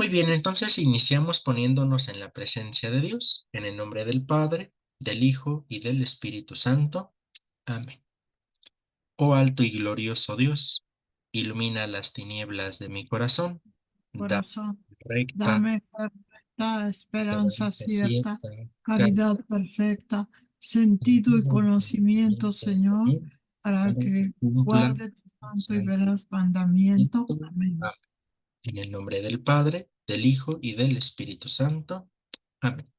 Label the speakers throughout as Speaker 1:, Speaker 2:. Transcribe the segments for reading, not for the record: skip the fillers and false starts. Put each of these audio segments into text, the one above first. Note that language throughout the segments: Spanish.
Speaker 1: Muy bien, entonces iniciamos poniéndonos en la presencia de Dios, en el nombre del Padre, del Hijo y del Espíritu Santo. Amén. Oh alto y glorioso Dios, ilumina las tinieblas de mi corazón, da
Speaker 2: Corazón,
Speaker 1: recta,
Speaker 2: dame perfecta esperanza
Speaker 1: esperanza
Speaker 2: cierta,
Speaker 1: cierta,
Speaker 2: caridad perfecta, sentido y
Speaker 1: caridad y
Speaker 2: conocimiento,
Speaker 1: conocimiento,
Speaker 2: Señor,
Speaker 1: Señor,
Speaker 2: para
Speaker 1: para que
Speaker 2: que
Speaker 1: cumpla
Speaker 2: guarde tu
Speaker 1: tu
Speaker 2: santo y
Speaker 1: santo
Speaker 2: veraz mandamiento.
Speaker 1: mandamiento.
Speaker 2: Amén.
Speaker 1: Amén. En el nombre del Padre, del Hijo y del Espíritu Santo. Amén.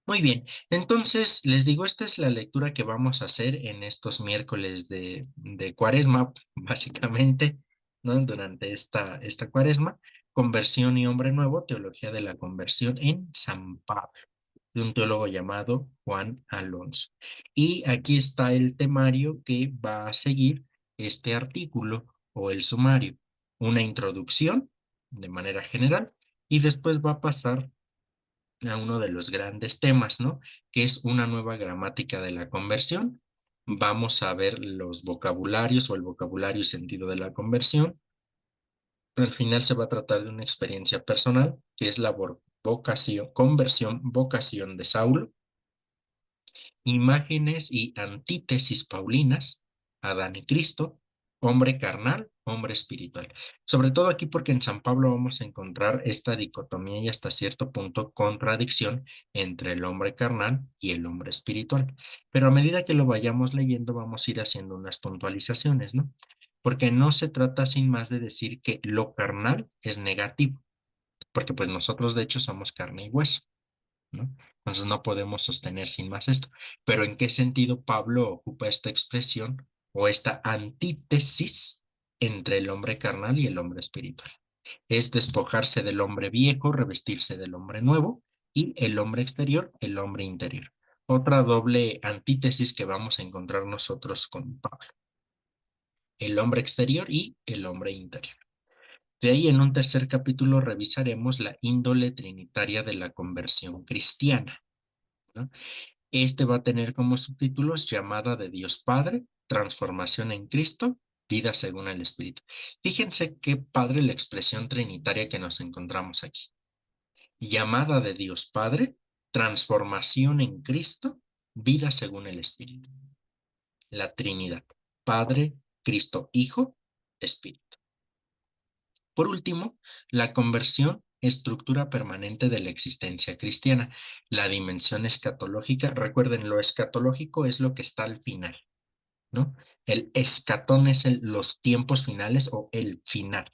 Speaker 1: Muy bien, entonces les digo, esta es la lectura que vamos a hacer en estos miércoles de Cuaresma, básicamente, ¿no? Durante esta Cuaresma, Conversión y Hombre Nuevo, Teología de la Conversión en San Pablo, de un teólogo llamado Juan Alonso. Y aquí está el temario que va a seguir este artículo o el sumario, una introducción de manera general y después va a pasar a uno de los grandes temas, ¿no? Que es una nueva gramática de la conversión. Vamos a ver los vocabularios o el vocabulario y sentido de la conversión. Al final se va a tratar de una experiencia personal, que es la vocación, conversión, vocación de Saulo, imágenes y antítesis paulinas, Adán y Cristo, hombre carnal, hombre espiritual. Sobre todo aquí porque en San Pablo vamos a encontrar esta dicotomía y hasta cierto punto contradicción entre el hombre carnal y el hombre espiritual. Pero a medida que lo vayamos leyendo vamos a ir haciendo unas puntualizaciones, ¿no? Porque no se trata sin más de decir que lo carnal es negativo, porque pues nosotros de hecho somos carne y hueso, ¿no? Entonces no podemos sostener sin más esto. Pero ¿en qué sentido Pablo ocupa esta expresión o esta antítesis entre el hombre carnal y el hombre espiritual? Es despojarse del hombre viejo, revestirse del hombre nuevo y el hombre exterior, el hombre interior. Otra doble antítesis que vamos a encontrar nosotros con Pablo, el hombre exterior y el hombre interior. De ahí en un tercer capítulo revisaremos la índole trinitaria de la conversión cristiana, ¿no? Este va a tener como subtítulos llamada de Dios Padre, transformación en Cristo, vida según el Espíritu. Fíjense qué padre la expresión trinitaria que nos encontramos aquí. Llamada de Dios Padre, transformación en Cristo, vida según el Espíritu. La Trinidad, Padre, Cristo, Hijo, Espíritu. Por último, la conversión, estructura permanente de la existencia cristiana. La dimensión escatológica, recuerden, lo escatológico es lo que está al final, ¿no? El escatón es los tiempos finales o el final.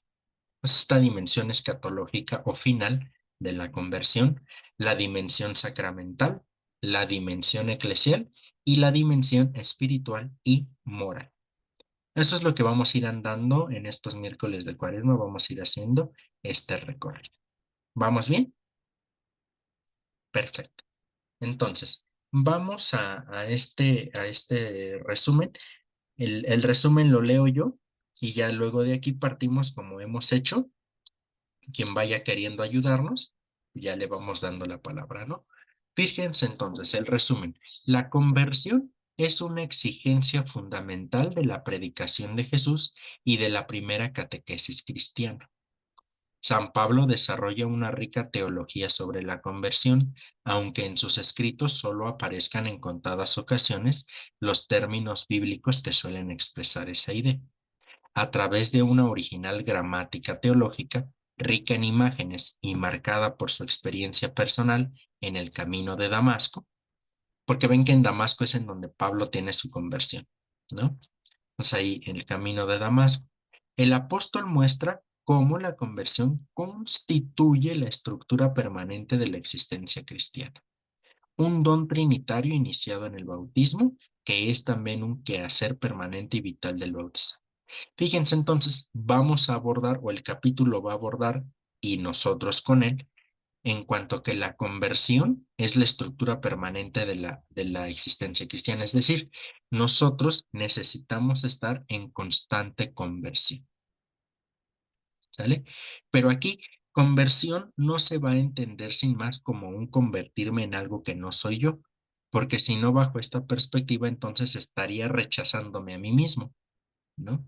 Speaker 1: Pues esta dimensión escatológica o final de la conversión, la dimensión sacramental, la dimensión eclesial y la dimensión espiritual y moral. Eso es lo que vamos a ir andando en estos miércoles de Cuaresma, vamos a ir haciendo este recorrido. ¿Vamos bien? Perfecto. Entonces, vamos a este resumen. El resumen lo leo yo y ya luego de aquí partimos como hemos hecho. Quien vaya queriendo ayudarnos, ya le vamos dando la palabra, ¿no? Fíjense entonces, el resumen. La conversión es una exigencia fundamental de la predicación de Jesús y de la primera catequesis cristiana. San Pablo desarrolla una rica teología sobre la conversión, aunque en sus escritos solo aparezcan en contadas ocasiones los términos bíblicos que suelen expresar esa idea. A través de una original gramática teológica, rica en imágenes y marcada por su experiencia personal en el camino de Damasco, porque ven que en Damasco es en donde Pablo tiene su conversión, ¿no? Pues ahí en el camino de Damasco. El apóstol muestra cómo la conversión constituye la estructura permanente de la existencia cristiana. Un don trinitario iniciado en el bautismo, que es también un quehacer permanente y vital del bautizado. Fíjense entonces, vamos a abordar, o el capítulo va a abordar, y nosotros con él, en cuanto a que la conversión es la estructura permanente de la existencia cristiana. Es decir, nosotros necesitamos estar en constante conversión, ¿sale? Pero aquí, conversión no se va a entender sin más como un convertirme en algo que no soy yo, porque si no, bajo esta perspectiva, entonces estaría rechazándome a mí mismo, ¿no?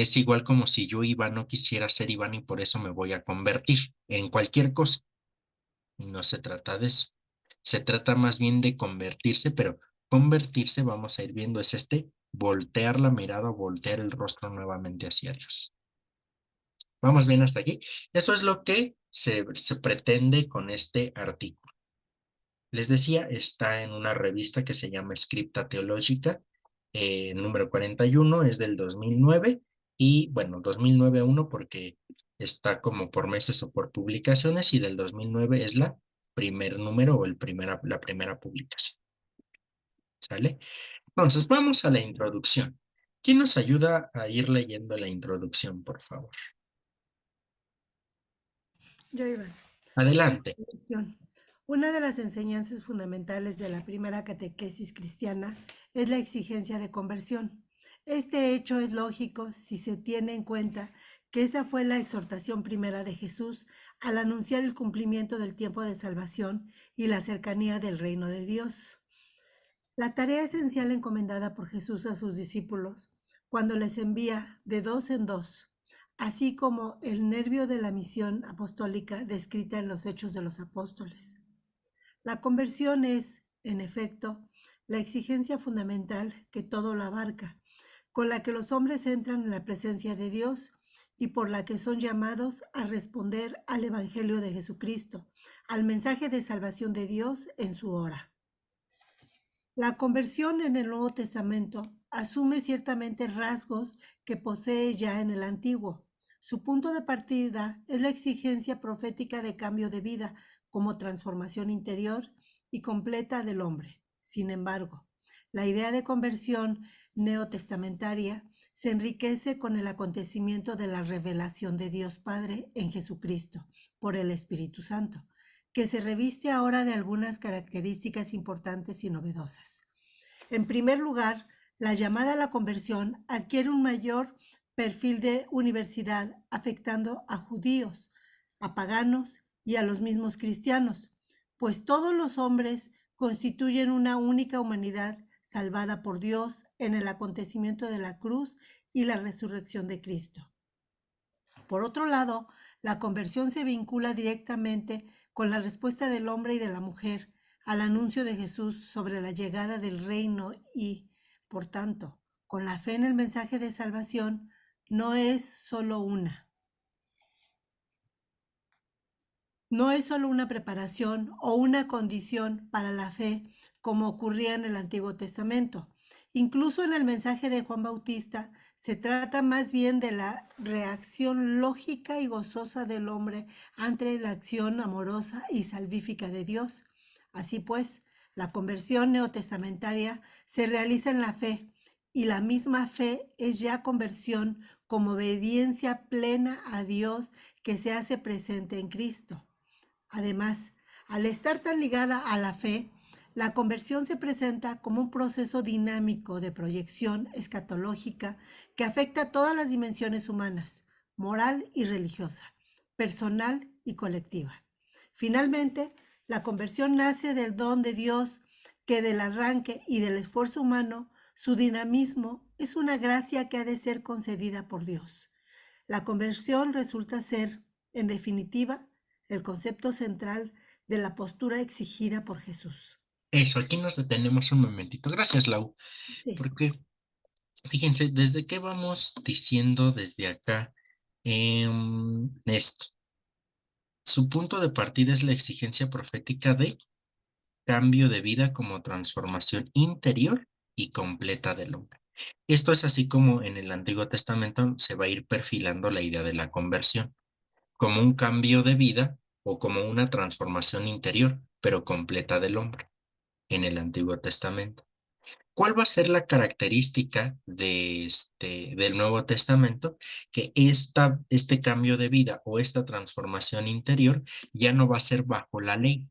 Speaker 1: Es igual como si yo, Iván, no quisiera ser Iván y por eso me voy a convertir en cualquier cosa. Y no se trata de eso. Se trata más bien de convertirse, pero convertirse, vamos a ir viendo, es voltear la mirada o voltear el rostro nuevamente hacia Dios. ¿Vamos bien hasta aquí? Eso es lo que se pretende con este artículo. Les decía, está en una revista que se llama Scripta Teológica, número 41, es del 2009, y bueno, 2009 uno porque está como por meses o por publicaciones, y del 2009 es la primer número o la primera publicación. ¿Sale? Entonces, vamos a la introducción. ¿Quién nos ayuda a ir leyendo la introducción, por favor?
Speaker 3: Yo iba.
Speaker 1: Adelante.
Speaker 3: Introducción. Una de las enseñanzas fundamentales de la primera catequesis cristiana es la exigencia de conversión. Este hecho es lógico si se tiene en cuenta que esa fue la exhortación primera de Jesús al anunciar el cumplimiento del tiempo de salvación y la cercanía del reino de Dios. La tarea esencial encomendada por Jesús a sus discípulos cuando les envía de dos en dos, así como el nervio de la misión apostólica descrita en los Hechos de los Apóstoles. La conversión es, en efecto, la exigencia fundamental que todo lo abarca, con la que los hombres entran en la presencia de Dios y por la que son llamados a responder al Evangelio de Jesucristo, al mensaje de salvación de Dios en su hora. La conversión en el Nuevo Testamento asume ciertamente rasgos que posee ya en el Antiguo. Su punto de partida es la exigencia profética de cambio de vida como transformación interior y completa del hombre. Sin embargo, la idea de conversión neotestamentaria se enriquece con el acontecimiento de la revelación de Dios Padre en Jesucristo por el Espíritu Santo, que se reviste ahora de algunas características importantes y novedosas. En primer lugar, la llamada a la conversión adquiere un mayor perfil de universidad, afectando a judíos, a paganos y a los mismos cristianos, pues todos los hombres constituyen una única humanidad salvada por Dios en el acontecimiento de la cruz y la resurrección de Cristo. Por otro lado, la conversión se vincula directamente con la respuesta del hombre y de la mujer al anuncio de Jesús sobre la llegada del reino y, por tanto, con la fe en el mensaje de salvación, no es solo una preparación o una condición para la fe como ocurría en el Antiguo Testamento. Incluso en el mensaje de Juan Bautista se trata más bien de la reacción lógica y gozosa del hombre ante la acción amorosa y salvífica de Dios. Así pues, la conversión neotestamentaria se realiza en la fe, y la misma fe es ya conversión como obediencia plena a Dios que se hace presente en Cristo. Además, al estar tan ligada a la fe, la conversión se presenta como un proceso dinámico de proyección escatológica que afecta a todas las dimensiones humanas, moral y religiosa, personal y colectiva. Finalmente, la conversión nace del don de Dios que del arranque y del esfuerzo humano, su dinamismo es una gracia que ha de ser concedida por Dios. La conversión resulta ser, en definitiva, el concepto central de la postura exigida por Jesús.
Speaker 1: Eso, aquí nos detenemos un momentito. Gracias, Lau,
Speaker 3: Sí.
Speaker 1: porque fíjense, desde qué vamos diciendo desde acá esto. Su punto de partida es la exigencia profética de cambio de vida como transformación interior y completa del hombre. Esto es así como en el Antiguo Testamento se va a ir perfilando la idea de la conversión, como un cambio de vida o como una transformación interior, pero completa del hombre en el Antiguo Testamento. ¿Cuál va a ser la característica del Nuevo Testamento? Que este cambio de vida o esta transformación interior ya no va a ser bajo la ley.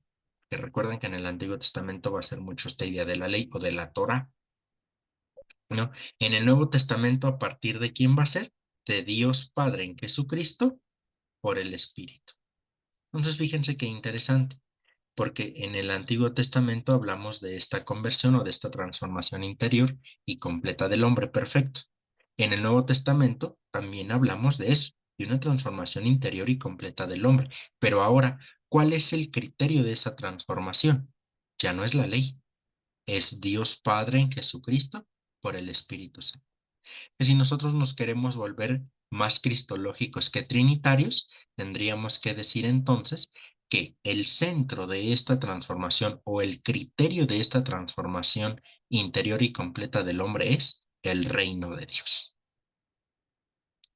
Speaker 1: Que recuerden que en el Antiguo Testamento va a ser mucho esta idea de la ley o de la Torá, ¿no? En el Nuevo Testamento, ¿a partir de quién va a ser? De Dios Padre en Jesucristo por el Espíritu. Entonces, fíjense qué interesante, porque en el Antiguo Testamento hablamos de esta conversión o de esta transformación interior y completa del hombre perfecto. En el Nuevo Testamento también hablamos de eso, de una transformación interior y completa del hombre. Pero ahora, ¿cuál es el criterio de esa transformación? Ya no es la ley, es Dios Padre en Jesucristo por el Espíritu Santo. Que si nosotros nos queremos volver más cristológicos que trinitarios, tendríamos que decir entonces que el centro de esta transformación o el criterio de esta transformación interior y completa del hombre es el reino de Dios.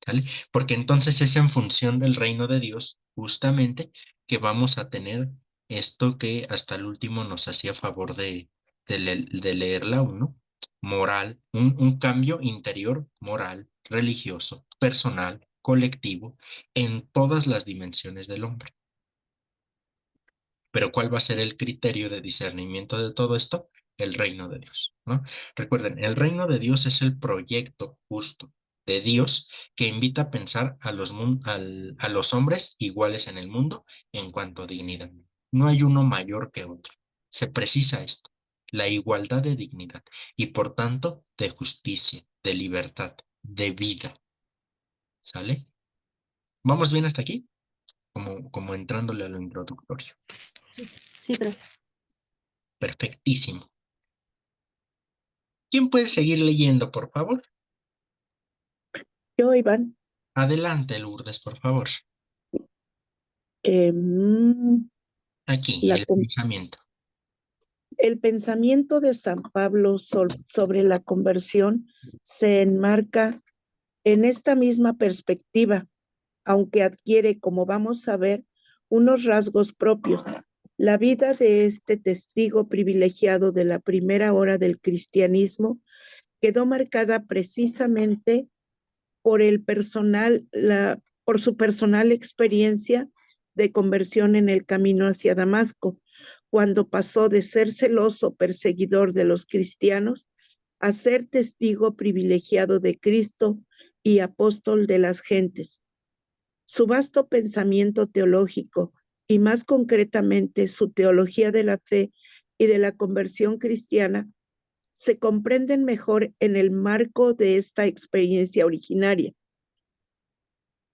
Speaker 1: ¿Sale? Porque entonces es en función del reino de Dios justamente que vamos a tener esto que hasta el último nos hacía favor de leerla uno, moral, un cambio interior moral, religioso, personal, colectivo, en todas las dimensiones del hombre. Pero ¿cuál va a ser el criterio de discernimiento de todo esto? El reino de Dios, ¿no? Recuerden, el reino de Dios es el proyecto justo de Dios que invita a pensar a los hombres iguales en el mundo en cuanto a dignidad. No hay uno mayor que otro. Se precisa esto, la igualdad de dignidad y por tanto de justicia, de libertad, de vida. ¿Sale? ¿Vamos bien hasta aquí? Como entrándole a lo introductorio.
Speaker 4: Sí, profe.
Speaker 1: Perfectísimo. ¿Quién puede seguir leyendo, por favor?
Speaker 4: Yo, Iván,
Speaker 1: Adelante, Lourdes, por favor.
Speaker 4: em,
Speaker 1: Aquí,
Speaker 4: la
Speaker 1: el
Speaker 4: con-
Speaker 1: pensamiento.
Speaker 4: el pensamiento de San Pablo sobre la conversión se enmarca en esta misma perspectiva, aunque adquiere, como vamos a ver, unos rasgos propios. La vida de este testigo privilegiado de la primera hora del cristianismo quedó marcada precisamente por su personal experiencia de conversión en el camino hacia Damasco, cuando pasó de ser celoso perseguidor de los cristianos a ser testigo privilegiado de Cristo y apóstol de las gentes. Su vasto pensamiento teológico y más concretamente su teología de la fe y de la conversión cristiana se comprenden mejor en el marco de esta experiencia originaria.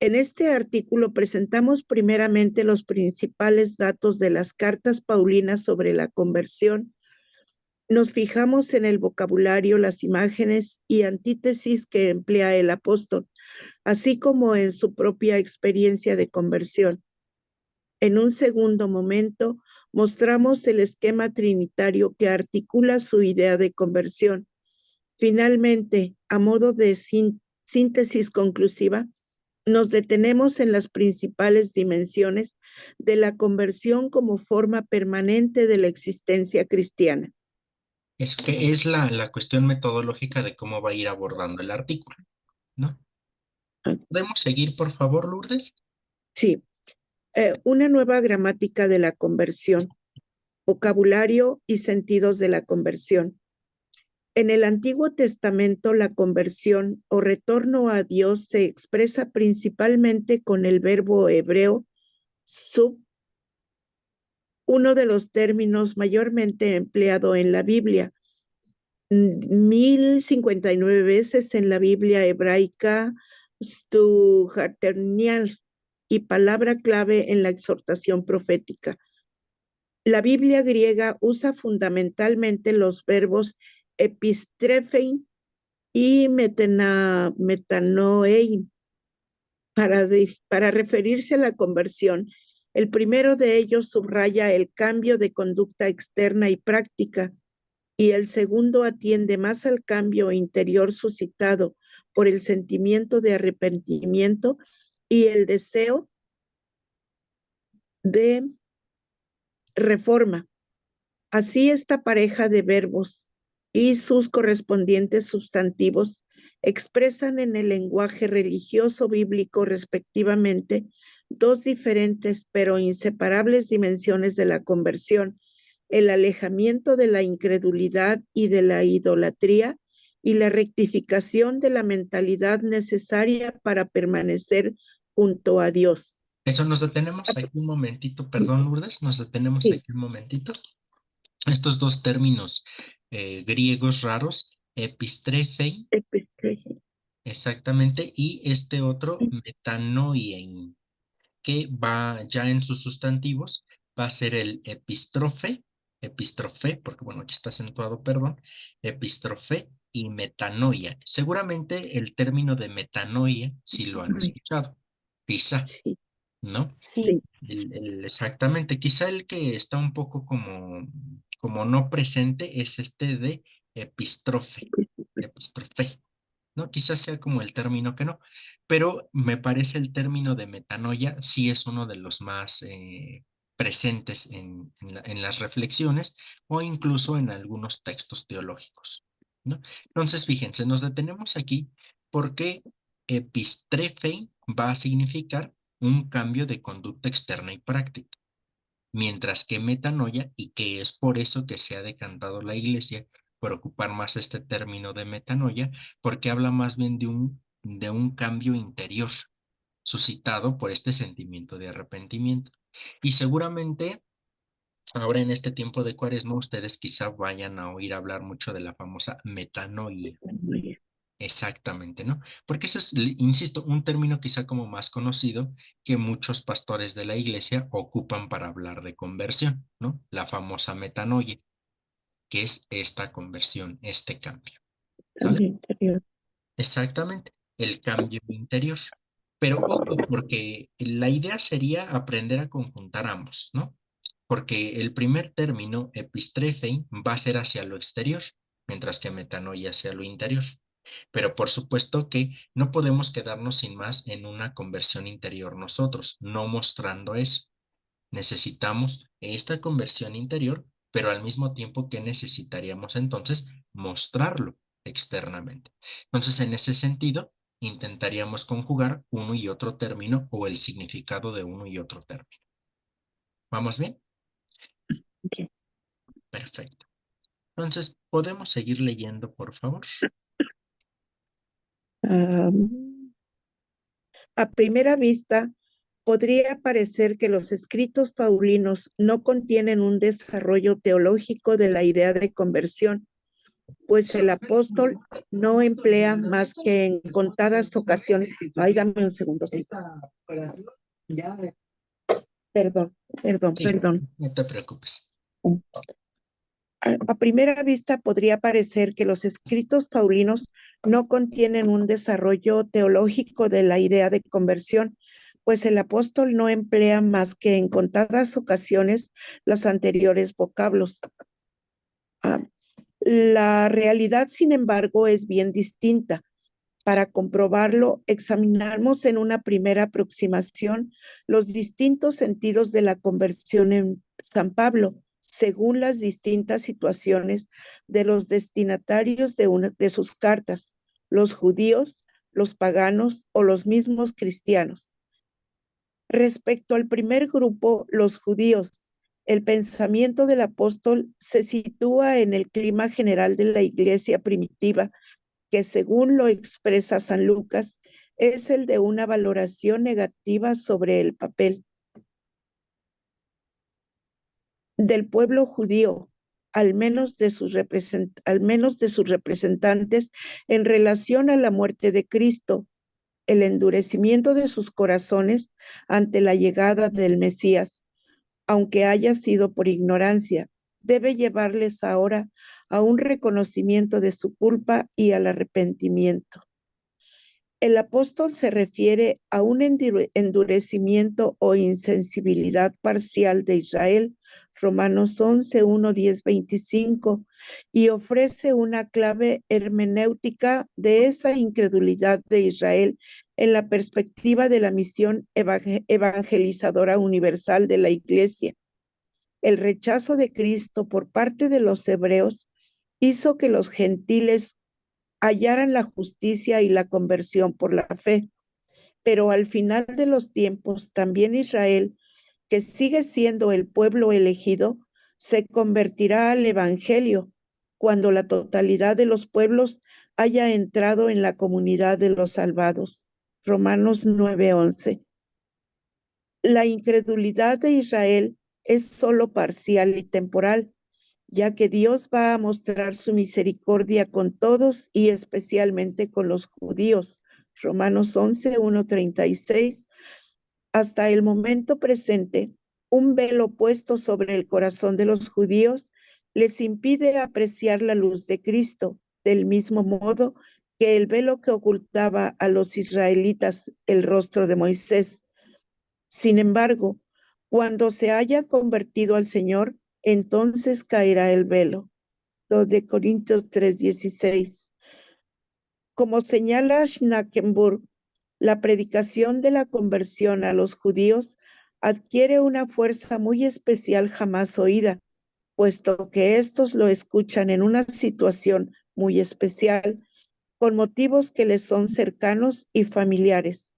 Speaker 4: En este artículo presentamos primeramente los principales datos de las cartas paulinas sobre la conversión. Nos fijamos en el vocabulario, las imágenes y antítesis que emplea el apóstol, así como en su propia experiencia de conversión. En un segundo momento, mostramos el esquema trinitario que articula su idea de conversión. Finalmente, a modo de síntesis conclusiva, nos detenemos en las principales dimensiones de la conversión como forma permanente de la existencia cristiana.
Speaker 1: Es que es la cuestión metodológica de cómo va a ir abordando el artículo, ¿no? ¿Podemos seguir, por favor, Lourdes?
Speaker 4: Sí, una nueva gramática de la conversión, vocabulario y sentidos de la conversión. En el Antiguo Testamento, la conversión o retorno a Dios se expresa principalmente con el verbo hebreo sub, uno de los términos mayormente empleado en la Biblia. 1059 veces en la Biblia hebraica, stuharternial, y palabra clave en la exhortación profética. La Biblia griega usa fundamentalmente los verbos epistrepheiin y metanoein para referirse a la conversión. El primero de ellos subraya el cambio de conducta externa y práctica, y el segundo atiende más al cambio interior suscitado por el sentimiento de arrepentimiento y el deseo de reforma. Así, esta pareja de verbos y sus correspondientes sustantivos expresan en el lenguaje religioso bíblico respectivamente dos diferentes pero inseparables dimensiones de la conversión: el alejamiento de la incredulidad y de la idolatría y la rectificación de la mentalidad necesaria para permanecer junto a Dios.
Speaker 1: Eso nos detenemos aquí un momentito, perdón, Lourdes, nos detenemos
Speaker 4: Sí.
Speaker 1: aquí un momentito. Estos dos términos griegos raros, epistrefei, exactamente, y este otro, metanoiein, que va ya en sus sustantivos, va a ser el epistrofe, porque bueno, aquí está acentuado, perdón, epistrofe y metanoia. Seguramente el término de metanoia, si lo han escuchado, quizá,
Speaker 4: Sí,
Speaker 1: ¿no?
Speaker 4: sí,
Speaker 1: Exactamente, quizá el que está un poco como no presente es este de epistrofe, ¿no? Quizás sea como el término que no, pero me parece el término de metanoia sí es uno de los más presentes en las reflexiones o incluso en algunos textos teológicos, ¿no? Entonces, fíjense, nos detenemos aquí porque epistrefe va a significar un cambio de conducta externa y práctica, mientras que metanoia, y que es por eso que se ha decantado la iglesia por ocupar más este término de metanoia, porque habla más bien de un cambio interior suscitado por este sentimiento de arrepentimiento. Y seguramente ahora en este tiempo de Cuaresma ustedes quizá vayan a oír hablar mucho de la famosa metanoia.
Speaker 4: muy bien.
Speaker 1: Exactamente, ¿no? Porque eso es, insisto, un término quizá como más conocido que muchos pastores de la iglesia ocupan para hablar de conversión, ¿no? La famosa metanoia, que es esta conversión, este cambio, ¿sale?
Speaker 4: Cambio interior.
Speaker 1: Exactamente, el cambio interior. Pero ojo, porque la idea sería aprender a conjuntar ambos, ¿no? Porque el primer término, epistrefe, va a ser hacia lo exterior, mientras que metanoia hacia lo interior. Pero por supuesto que no podemos quedarnos sin más en una conversión interior nosotros, no mostrando eso. Necesitamos esta conversión interior, pero al mismo tiempo que necesitaríamos entonces mostrarlo externamente. Entonces, en ese sentido, intentaríamos conjugar uno y otro término o el significado de uno y otro término. ¿Vamos bien?
Speaker 4: Bien.
Speaker 1: Perfecto. Entonces, ¿podemos seguir leyendo, por favor?
Speaker 4: A primera vista, podría parecer que los escritos paulinos no contienen un desarrollo teológico de la idea de conversión, pues el apóstol no emplea más que en contadas ocasiones. Ay, dame un segundo. Sí. Perdón, perdón,
Speaker 1: Sí,
Speaker 4: perdón.
Speaker 1: no te preocupes.
Speaker 4: A primera vista podría parecer que los escritos paulinos no contienen un desarrollo teológico de la idea de conversión, pues el apóstol no emplea más que en contadas ocasiones los anteriores vocablos. Ah, la realidad, sin embargo, es bien distinta. Para comprobarlo, examinamos en una primera aproximación los distintos sentidos de la conversión en San Pablo, según las distintas situaciones de los destinatarios de sus cartas, los judíos, los paganos o los mismos cristianos. Respecto al primer grupo, los judíos, el pensamiento del apóstol se sitúa en el clima general de la iglesia primitiva, que según lo expresa San Lucas, es el de una valoración negativa sobre el papel del pueblo judío, al menos de sus representantes, en relación a la muerte de Cristo, el endurecimiento de sus corazones ante la llegada del Mesías, aunque haya sido por ignorancia, debe llevarles ahora a un reconocimiento de su culpa y al arrepentimiento. El apóstol se refiere a un endurecimiento o insensibilidad parcial de Israel, Romanos 11, 1, 10, 25, y ofrece una clave hermenéutica de esa incredulidad de Israel en la perspectiva de la misión evangelizadora universal de la Iglesia. El rechazo de Cristo por parte de los hebreos hizo que los gentiles hallaran la justicia y la conversión por la fe. Pero al final de los tiempos, también Israel, que sigue siendo el pueblo elegido, se convertirá al Evangelio cuando la totalidad de los pueblos haya entrado en la comunidad de los salvados. Romanos 9:11. La incredulidad de Israel es solo parcial y temporal, ya que Dios va a mostrar su misericordia con todos y especialmente con los judíos. Romanos 11, 1:36. Hasta el momento presente, un velo puesto sobre el corazón de los judíos les impide apreciar la luz de Cristo, del mismo modo que el velo que ocultaba a los israelitas el rostro de Moisés. Sin embargo, cuando se haya convertido al Señor, entonces caerá el velo. 2 de Corintios 3:16. Como señala Schnackenburg, la predicación de la conversión a los judíos adquiere una fuerza muy especial jamás oída, puesto que éstos lo escuchan en una situación muy especial, con motivos que les son cercanos y familiares.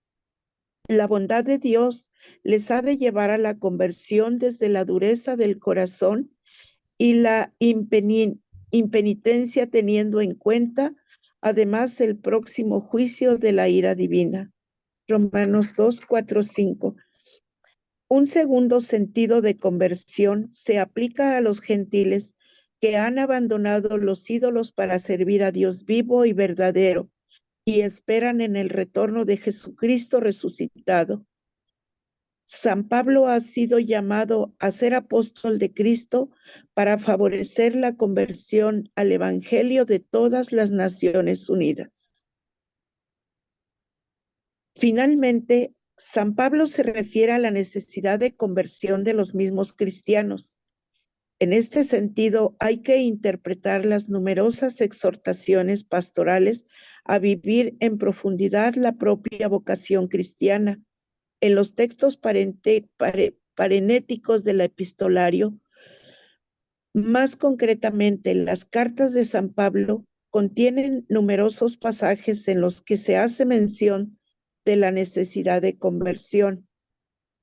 Speaker 4: La bondad de Dios les ha de llevar a la conversión desde la dureza del corazón y la impenitencia, teniendo en cuenta además el próximo juicio de la ira divina. Romanos 2, 4, 5. Un segundo sentido de conversión se aplica a los gentiles que han abandonado los ídolos para servir a Dios vivo y verdadero y esperan en el retorno de Jesucristo resucitado. San Pablo ha sido llamado a ser apóstol de Cristo para favorecer la conversión al Evangelio de todas las Naciones Unidas. Finalmente, San Pablo se refiere a la necesidad de conversión de los mismos cristianos. En este sentido, hay que interpretar las numerosas exhortaciones pastorales a vivir en profundidad la propia vocación cristiana. En los textos parenéticos del epistolario, más concretamente las cartas de San Pablo, contienen numerosos pasajes en los que se hace mención de la necesidad de conversión,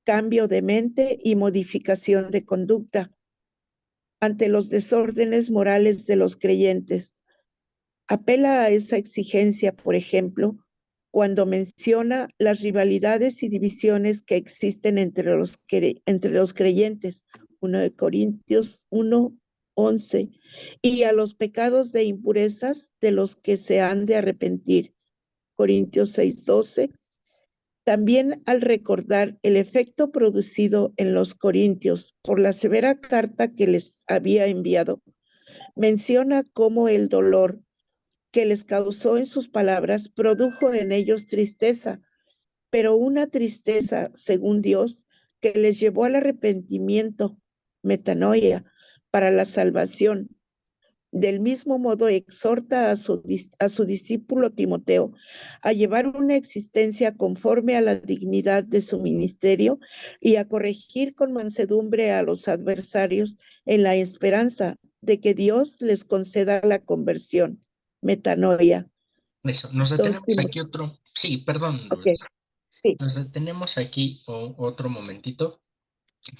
Speaker 4: cambio de mente y modificación de conducta ante los desórdenes morales de los creyentes. Apela a esa exigencia, por ejemplo, cuando menciona las rivalidades y divisiones que existen entre los creyentes, 1 de Corintios 1, 11, y a los pecados de impurezas de los que se han de arrepentir, Corintios 6, 12. También al recordar el efecto producido en los corintios por la severa carta que les había enviado, menciona cómo el dolor que les causó en sus palabras produjo en ellos tristeza, pero una tristeza, según Dios, que les llevó al arrepentimiento, metanoia, para la salvación. Del mismo modo, exhorta a su discípulo Timoteo a llevar una existencia conforme a la dignidad de su ministerio y a corregir con mansedumbre a los adversarios en la esperanza de que Dios les conceda la conversión. Metanoia.
Speaker 1: Eso, nos detenemos aquí otro. Sí, perdón,
Speaker 4: Ok,
Speaker 1: Lourdes.
Speaker 4: sí.
Speaker 1: Nos detenemos aquí otro momentito,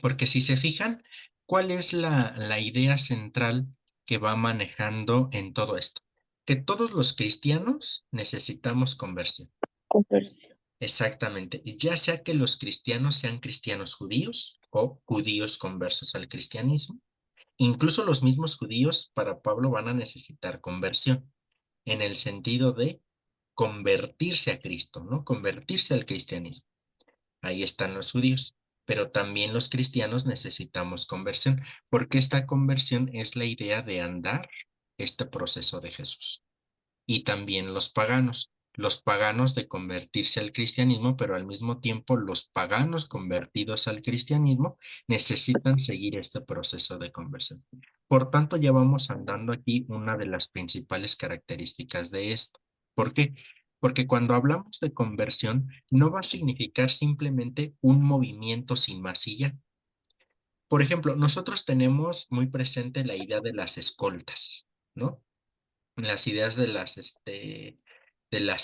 Speaker 1: porque si se fijan, ¿cuál es la idea central que va manejando en todo esto? Que todos los cristianos necesitamos conversión.
Speaker 4: Conversión.
Speaker 1: Exactamente, y ya sea que los cristianos sean cristianos judíos o judíos conversos al cristianismo, incluso los mismos judíos para Pablo van a necesitar conversión, en el sentido de convertirse a Cristo, ¿no? Convertirse al cristianismo. Ahí están los judíos, pero también los cristianos necesitamos conversión, porque esta conversión es la idea de andar este proceso de Jesús. Y también los paganos de convertirse al cristianismo, pero al mismo tiempo los paganos convertidos al cristianismo necesitan seguir este proceso de conversión. Por tanto, ya vamos andando aquí una de las principales características de esto. ¿Por qué? Porque cuando hablamos de conversión, no va a significar simplemente un movimiento sin masilla. Por ejemplo, nosotros tenemos muy presente la idea de las escoltas, ¿no? Las ideas de las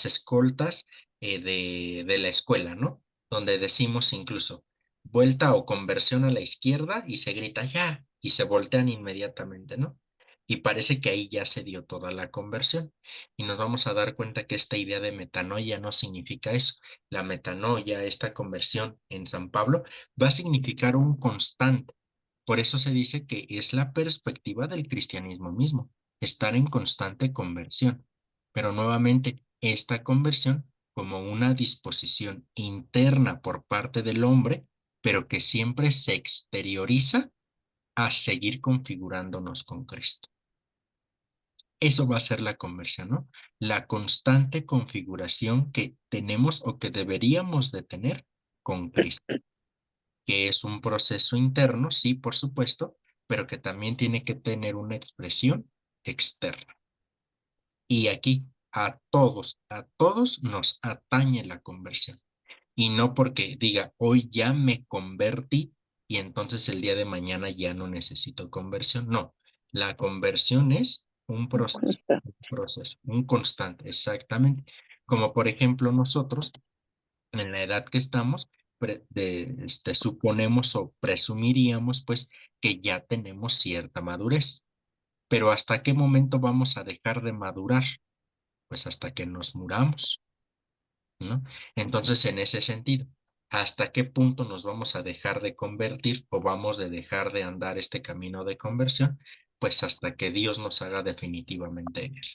Speaker 1: escoltas de la escuela, ¿no? Donde decimos incluso vuelta o conversión a la izquierda y se grita ya y se voltean inmediatamente, ¿no? Y parece que ahí ya se dio toda la conversión. Y nos vamos a dar cuenta que esta idea de metanoia no significa eso. La metanoia, esta conversión en San Pablo, va a significar un constante. Por eso se dice que es la perspectiva del cristianismo mismo, estar en constante conversión. Pero nuevamente, esta conversión como una disposición interna por parte del hombre, pero que siempre se exterioriza a seguir configurándonos con Cristo. Eso va a ser la conversión, ¿no? La constante configuración que tenemos o que deberíamos de tener con Cristo, que es un proceso interno, sí, por supuesto, pero que también tiene que tener una expresión externa. Y aquí a todos nos atañe la conversión. Y no porque diga, hoy ya me convertí y entonces el día de mañana ya no necesito conversión. No, la conversión es
Speaker 4: Consta.
Speaker 1: un constante, exactamente. Como por ejemplo nosotros, en la edad que estamos, suponemos o presumiríamos pues que ya tenemos cierta madurez. Pero ¿hasta qué momento vamos a dejar de madurar? Pues hasta que nos muramos, ¿no? Entonces, en ese sentido, ¿hasta qué punto nos vamos a dejar de convertir o vamos de dejar de andar este camino de conversión? Pues hasta que Dios nos haga definitivamente en él.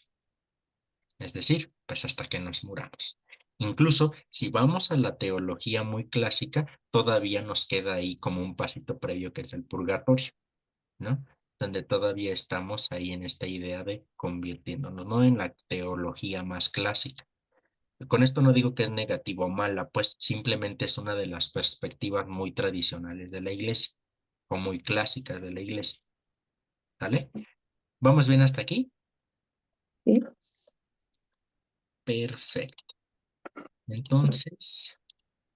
Speaker 1: Es decir, pues hasta que nos muramos. Incluso si vamos a la teología muy clásica, todavía nos queda ahí como un pasito previo que es el purgatorio, ¿no? Donde todavía estamos ahí en esta idea de convirtiéndonos, no en la teología más clásica. Con esto no digo que es negativa o mala, pues simplemente es una de las perspectivas muy tradicionales de la iglesia o muy clásicas de la iglesia. ¿Vale? ¿Vamos bien hasta aquí?
Speaker 4: ¿Sí?
Speaker 1: Perfecto. Entonces,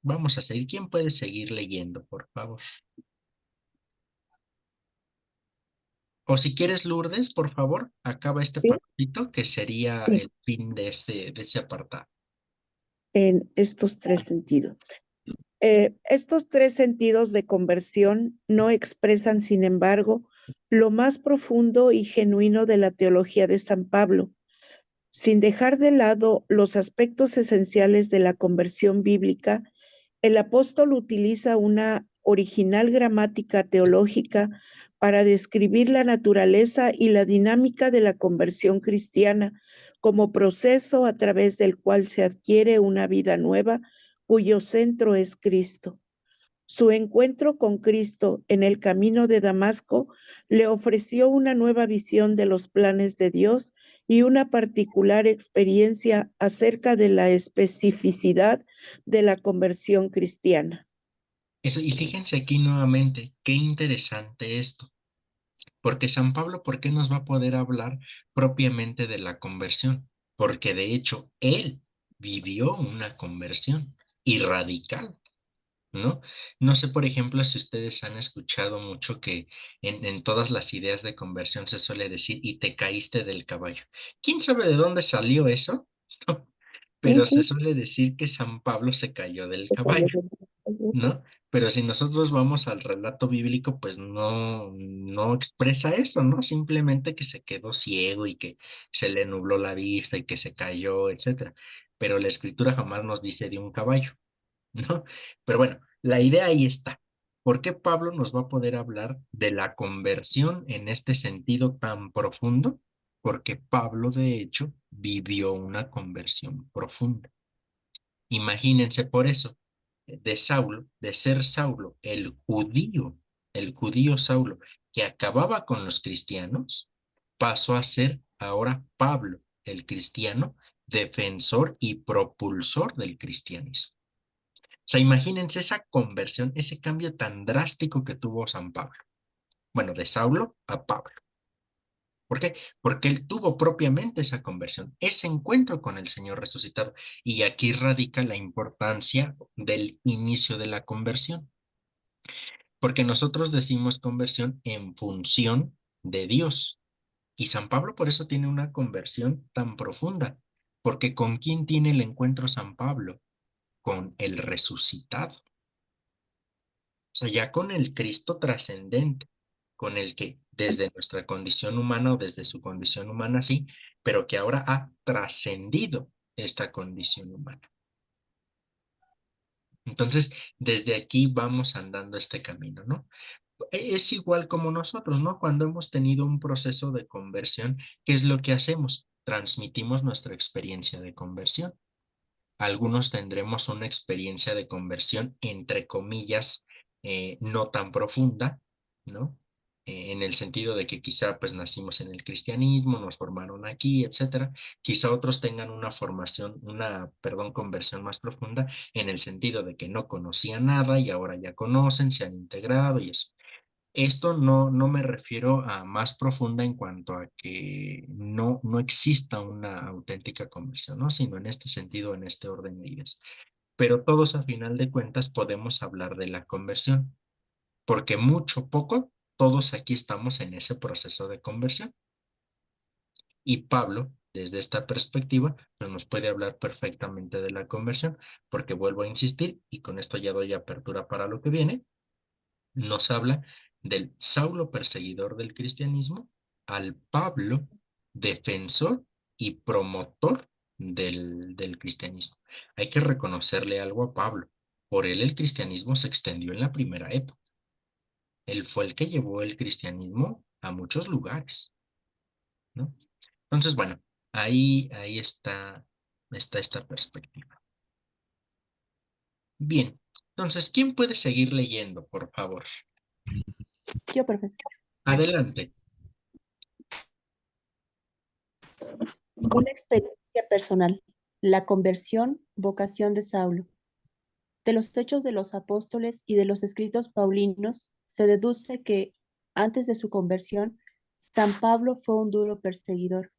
Speaker 1: vamos a seguir. ¿Quién puede seguir leyendo, por favor? O si quieres, Lourdes, por favor, acaba este
Speaker 4: Sí,
Speaker 1: papelito que sería
Speaker 4: sí,
Speaker 1: el fin de ese apartado.
Speaker 4: en estos tres sentidos. Estos tres sentidos de conversión no expresan, sin embargo, lo más profundo y genuino de la teología de San Pablo, sin dejar de lado los aspectos esenciales de la conversión bíblica. El apóstol utiliza una original gramática teológica para describir la naturaleza y la dinámica de la conversión cristiana como proceso a través del cual se adquiere una vida nueva cuyo centro es Cristo. Su encuentro con Cristo en el camino de Damasco le ofreció una nueva visión de los planes de Dios y una particular experiencia acerca de la especificidad de la conversión cristiana.
Speaker 1: Eso, y fíjense aquí nuevamente, qué interesante esto. Porque San Pablo, ¿por qué nos va a poder hablar propiamente de la conversión? Porque de hecho él vivió una conversión y radical, ¿no? No sé, por ejemplo, si ustedes han escuchado mucho que en todas las ideas de conversión se suele decir, y te caíste del caballo. ¿Quién sabe de dónde salió eso? Pero se
Speaker 4: Ujú.
Speaker 1: suele decir que San Pablo se cayó del caballo, ¿no? Pero si nosotros vamos al relato bíblico, pues no expresa eso, ¿no? Simplemente que se quedó ciego y que se le nubló la vista y que se cayó, etcétera. Pero la escritura jamás nos dice de un caballo, ¿no? Pero bueno, la idea ahí está. ¿Por qué Pablo nos va a poder hablar de la conversión en este sentido tan profundo? Porque Pablo, de hecho, vivió una conversión profunda. Imagínense por eso, de Saulo, de ser Saulo, el judío Saulo, que acababa con los cristianos, pasó a ser ahora Pablo, el cristiano, defensor y propulsor del cristianismo. O sea, imagínense esa conversión, ese cambio tan drástico que tuvo San Pablo. Bueno, de Saulo a Pablo. ¿Por qué? Porque él tuvo propiamente esa conversión, ese encuentro con el Señor resucitado. Y aquí radica la importancia del inicio de la conversión, porque nosotros decimos conversión en función de Dios. Y San Pablo por eso tiene una conversión tan profunda, porque ¿con quién tiene el encuentro San Pablo? Con el resucitado. O sea, ya con el Cristo trascendente, con el que desde nuestra condición humana o desde su condición humana sí, pero que ahora ha trascendido esta condición humana. Entonces, desde aquí vamos andando este camino, ¿no? es igual como nosotros, ¿no? Cuando hemos tenido un proceso de conversión, ¿qué es lo que hacemos? Transmitimos nuestra experiencia de conversión. Algunos tendremos una experiencia de conversión, entre comillas, no tan profunda, ¿no? En el sentido de que quizá pues nacimos en el cristianismo, nos formaron aquí, etcétera. Quizá otros tengan una formación, perdón, conversión más profunda en el sentido de que no conocían nada y ahora ya conocen, se han integrado y eso. Esto no me refiero a más profunda en cuanto a que no exista una auténtica conversión, ¿no? Sino en este sentido, en este orden de ideas. Pero todos a final de cuentas podemos hablar de la conversión, porque mucho, poco, todos aquí estamos en ese proceso de conversión. Y Pablo, desde esta perspectiva, pues nos puede hablar perfectamente de la conversión, porque vuelvo a insistir, y con esto ya doy apertura para lo que viene, nos habla del Saulo perseguidor del cristianismo al Pablo defensor y promotor del cristianismo. Hay que reconocerle algo a Pablo. Por él el cristianismo se extendió en la primera época. Él fue el que llevó el cristianismo a muchos lugares, ¿no? Entonces, bueno, ahí está esta perspectiva. Bien, entonces, ¿quién puede seguir leyendo, por favor?
Speaker 5: Yo, profesor.
Speaker 1: Adelante.
Speaker 5: Una experiencia personal. La conversión, vocación de Saulo. De los Hechos de los Apóstoles y de los escritos paulinos se deduce que, antes de su conversión, San Pablo fue un duro perseguidor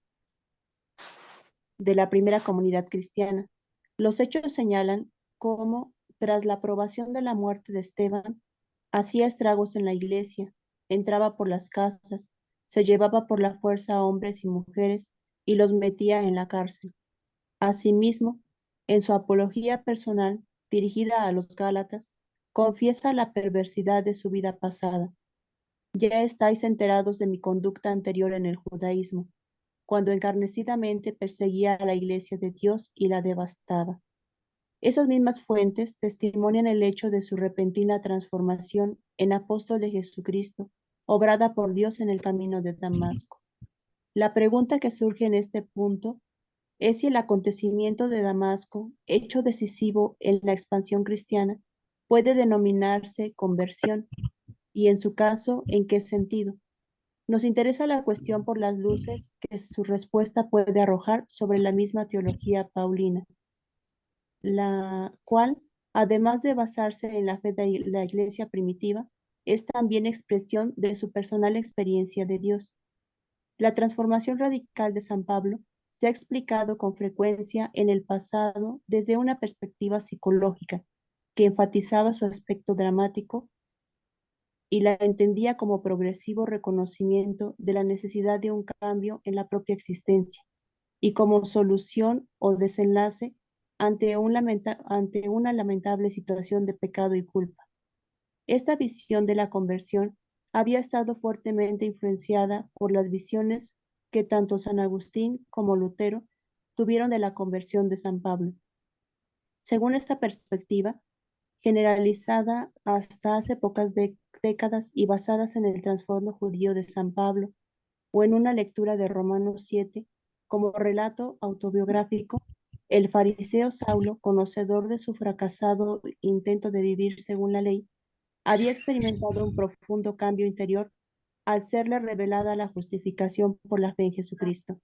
Speaker 5: de la primera comunidad cristiana. Los hechos señalan cómo, tras la aprobación de la muerte de Esteban, hacía estragos en la iglesia, entraba por las casas, se llevaba por la fuerza a hombres y mujeres y los metía en la cárcel. Asimismo, en su apología personal dirigida a los Gálatas, confiesa la perversidad de su vida pasada. Ya estáis enterados de mi conducta anterior en el judaísmo, cuando encarnecidamente perseguía a la iglesia de Dios y la devastaba. Esas mismas fuentes testimonian el hecho de su repentina transformación en apóstol de Jesucristo, obrada por Dios en el camino de Damasco. La pregunta que surge en este punto es si el acontecimiento de Damasco, hecho decisivo en la expansión cristiana, puede denominarse conversión, y en su caso, ¿en qué sentido? Nos interesa la cuestión por las luces que su respuesta puede arrojar sobre la misma teología paulina, la cual, además de basarse en la fe de la iglesia primitiva, es también expresión de su personal experiencia de Dios. La transformación radical de San Pablo se ha explicado con frecuencia en el pasado desde una perspectiva psicológica que enfatizaba su aspecto dramático y la entendía como progresivo reconocimiento de la necesidad de un cambio en la propia existencia y como solución o desenlace ante una lamentable situación de pecado y culpa. Esta visión de la conversión había estado fuertemente influenciada por las visiones que tanto San Agustín como Lutero tuvieron de la conversión de San Pablo. Según esta perspectiva, generalizada hasta hace pocas décadas y basadas en el trasfondo judío de San Pablo o en una lectura de Romanos 7 como relato autobiográfico, el fariseo Saulo, conocedor de su fracasado intento de vivir según la ley, había experimentado un profundo cambio interior al serle revelada la justificación por la fe en Jesucristo.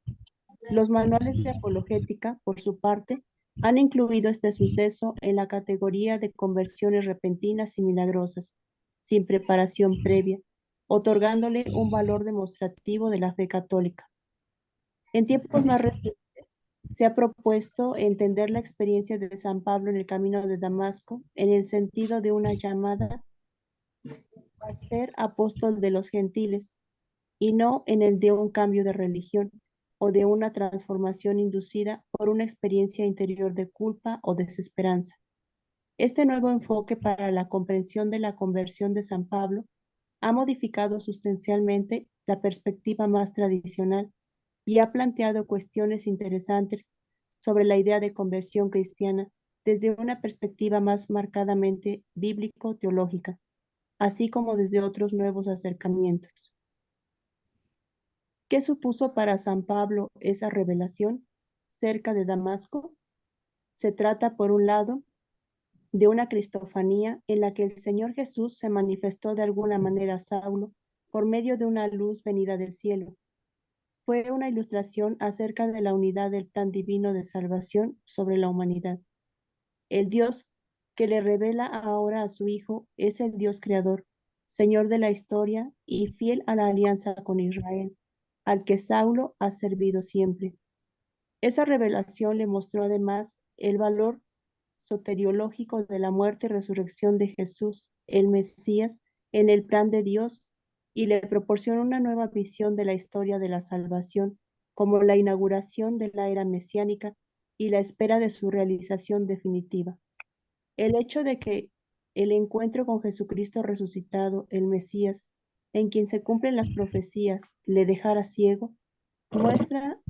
Speaker 5: Los manuales de apologética, por su parte, han incluido este suceso en la categoría de conversiones repentinas y milagrosas, sin preparación previa, otorgándole un valor demostrativo de la fe católica. En tiempos más recientes, se ha propuesto entender la experiencia de San Pablo en el camino de Damasco en el sentido de una llamada a ser apóstol de los gentiles y no en el de un cambio de religión o de una transformación inducida por una experiencia interior de culpa o desesperanza. Este nuevo enfoque para la comprensión de la conversión de San Pablo ha modificado sustancialmente la perspectiva más tradicional y ha planteado cuestiones interesantes sobre la idea de conversión cristiana desde una perspectiva más marcadamente bíblico-teológica. así como desde otros nuevos acercamientos. ¿Qué supuso para San Pablo esa revelación cerca de Damasco? Se trata, por un lado, de una cristofanía en la que el Señor Jesús se manifestó de alguna manera a Saulo por medio de una luz venida del cielo. Fue una ilustración acerca de la unidad del plan divino de salvación sobre la humanidad. El Dios que le revela ahora a su Hijo es el Dios creador, Señor de la historia y fiel a la alianza con Israel, al que Saulo ha servido siempre. Esa revelación le mostró además el valor soteriológico de la muerte y resurrección de Jesús, el Mesías, en el plan de Dios, y le proporciona una nueva visión de la historia de la salvación, como la inauguración de la era mesiánica y la espera de su realización definitiva. El hecho de que el encuentro con Jesucristo resucitado, el Mesías, en quien se cumplen las profecías, le dejara ciego, muestra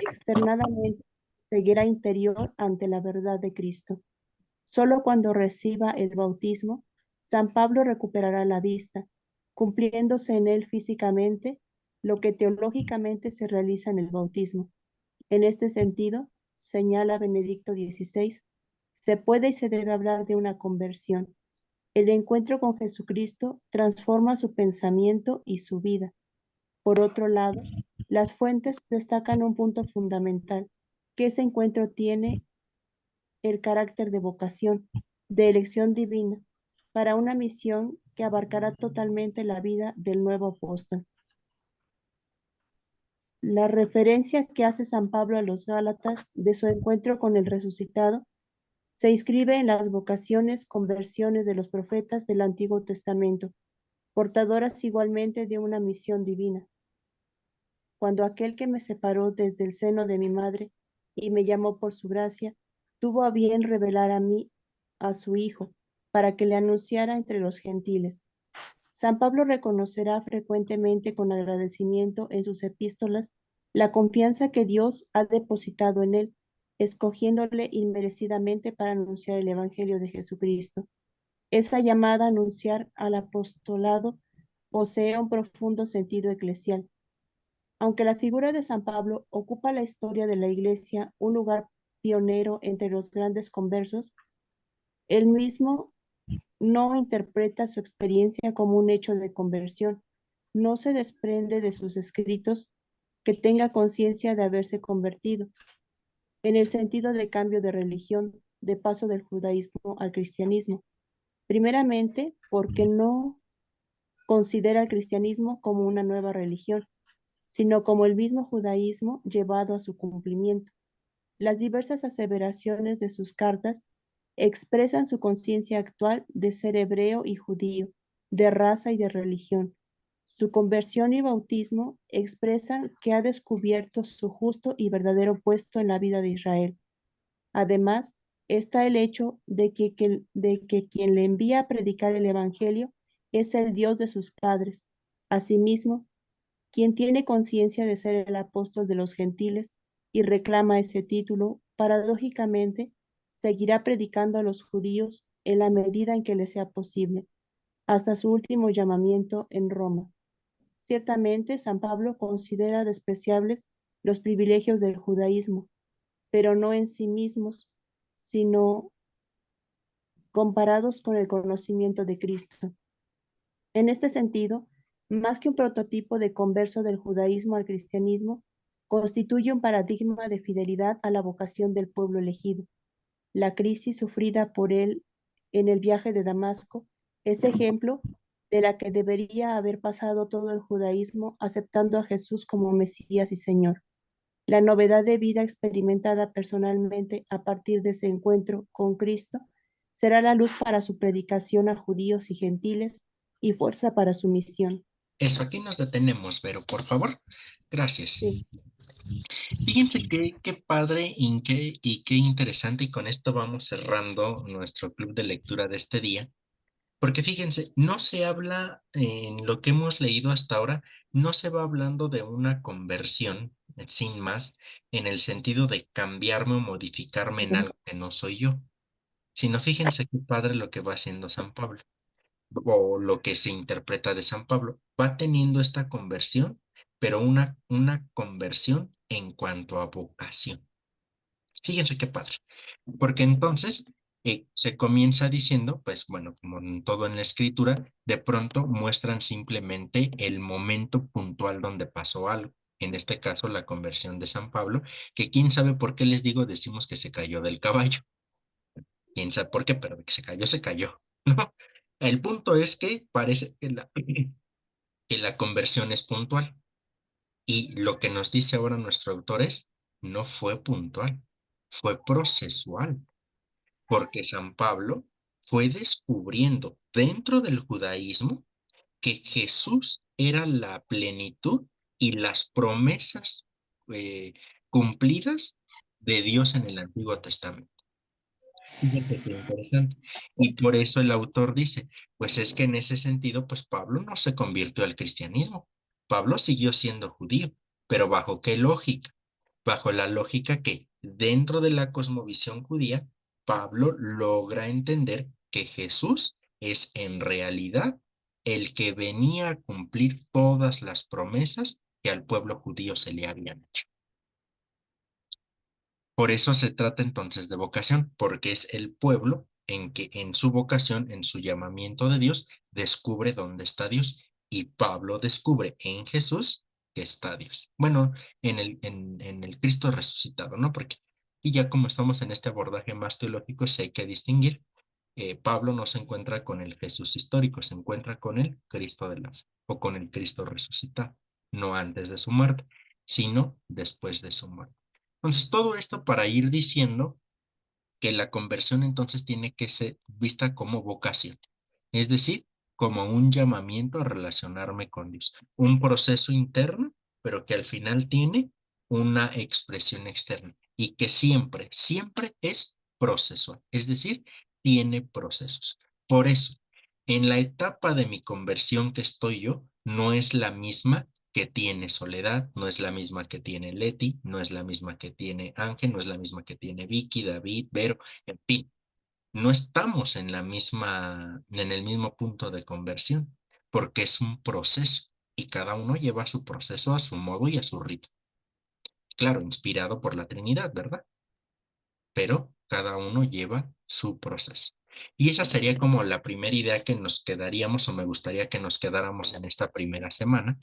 Speaker 5: externadamente ceguera interior ante la verdad de Cristo. Solo cuando reciba el bautismo, San Pablo recuperará la vista, cumpliéndose en él físicamente lo que teológicamente se realiza en el bautismo. En este sentido, señala Benedicto XVI, se puede y se debe hablar de una conversión. El encuentro con Jesucristo transforma su pensamiento y su vida. Por otro lado, las fuentes destacan un punto fundamental, que ese encuentro tiene el carácter de vocación, de elección divina, para una misión que abarcará totalmente la vida del nuevo apóstol. La referencia que hace San Pablo a los Gálatas de su encuentro con el resucitado se inscribe en las vocaciones, conversiones de los profetas del Antiguo Testamento, portadoras igualmente de una misión divina. Cuando aquel que me separó desde el seno de mi madre y me llamó por su gracia, tuvo a bien revelar a mí a su Hijo, para que le anunciara entre los gentiles. San Pablo reconocerá frecuentemente con agradecimiento en sus epístolas la confianza que Dios ha depositado en él, escogiéndole inmerecidamente para anunciar el Evangelio de Jesucristo. Esa llamada a anunciar al apostolado posee un profundo sentido eclesial. Aunque la figura de San Pablo ocupa la historia de la Iglesia un lugar pionero entre los grandes conversos, él mismo no interpreta su experiencia como un hecho de conversión, no se desprende de sus escritos que tenga conciencia de haberse convertido, en el sentido de cambio de religión, de paso del judaísmo al cristianismo. Primeramente, porque no considera el cristianismo como una nueva religión, sino como el mismo judaísmo llevado a su cumplimiento. Las diversas aseveraciones de sus cartas expresan su conciencia actual de ser hebreo y judío, de raza y de religión. Su conversión y bautismo expresan que ha descubierto su justo y verdadero puesto en la vida de Israel. Además, está el hecho de que quien le envía a predicar el Evangelio es el Dios de sus padres. Asimismo, quien tiene conciencia de ser el apóstol de los gentiles y reclama ese título, paradójicamente, seguirá predicando a los judíos en la medida en que le sea posible, hasta su último llamamiento en Roma. Ciertamente, San Pablo considera despreciables los privilegios del judaísmo, pero no en sí mismos, sino comparados con el conocimiento de Cristo. En este sentido, más que un prototipo de converso del judaísmo al cristianismo, constituye un paradigma de fidelidad a la vocación del pueblo elegido. La crisis sufrida por él en el viaje de Damasco es ejemplo de la que debería haber pasado todo el judaísmo aceptando a Jesús como Mesías y Señor. La novedad de vida experimentada personalmente a partir de ese encuentro con Cristo será la luz para su predicación a judíos y gentiles y fuerza para su misión.
Speaker 1: Eso, aquí nos detenemos, Vero, por favor. Gracias.
Speaker 5: Sí.
Speaker 1: Fíjense qué padre y qué interesante, y con esto vamos cerrando nuestro club de lectura de este día, porque fíjense, no se habla en lo que hemos leído hasta ahora, no se va hablando de una conversión, sin más, en el sentido de cambiarme o modificarme en algo que no soy yo, sino fíjense qué padre lo que va haciendo San Pablo. o lo que se interpreta de San Pablo, va teniendo esta conversión, pero una conversión en cuanto a vocación. Fíjense qué padre, porque entonces se comienza diciendo, pues bueno, como en todo en la escritura, de pronto muestran simplemente el momento puntual donde pasó algo. En este caso, la conversión de San Pablo, que quién sabe por qué les digo, decimos que se cayó del caballo. Quién sabe por qué, pero de que se cayó, se cayó. ¿No? El punto es que parece que la conversión es puntual. Y lo que nos dice ahora nuestro autor es, no fue puntual, fue procesual, porque San Pablo fue descubriendo dentro del judaísmo que Jesús era la plenitud y las promesas eh, cumplidas de Dios en el Antiguo Testamento. Fíjense qué interesante. Y por eso el autor dice, pues es que en ese sentido, pues Pablo no se convirtió al cristianismo. Pablo siguió siendo judío, pero ¿bajo qué lógica? Bajo la lógica que dentro de la cosmovisión judía, Pablo logra entender que Jesús es en realidad el que venía a cumplir todas las promesas que al pueblo judío se le habían hecho. Por eso se trata entonces de vocación, porque es el pueblo en que en su vocación, en su llamamiento de Dios, descubre dónde está Dios. Y Pablo descubre en Jesús que está Dios. Bueno, en el Cristo resucitado, ¿no? Porque, y ya como estamos en este abordaje más teológico, sí hay que distinguir. Pablo no se encuentra con el Jesús histórico, se encuentra con el Cristo de la fe, o con el Cristo resucitado, no antes de su muerte, sino después de su muerte. Entonces, todo esto para ir diciendo que la conversión entonces tiene que ser vista como vocación, es decir, como un llamamiento a relacionarme con Dios, un proceso interno, pero que al final tiene una expresión externa y que siempre, siempre es procesual, es decir, tiene procesos. Por eso, en la etapa de mi conversión que estoy yo, no es la misma que tiene Soledad, no es la misma que tiene Leti, no es la misma que tiene Ángel, no es la misma que tiene Vicky, David, Vero, en fin, no estamos en el mismo punto de conversión, porque es un proceso y cada uno lleva su proceso a su modo y a su ritmo. Claro, inspirado por la Trinidad, ¿verdad? Pero cada uno lleva su proceso. Y esa sería como la primera idea que nos quedaríamos o me gustaría que nos quedáramos en esta primera semana.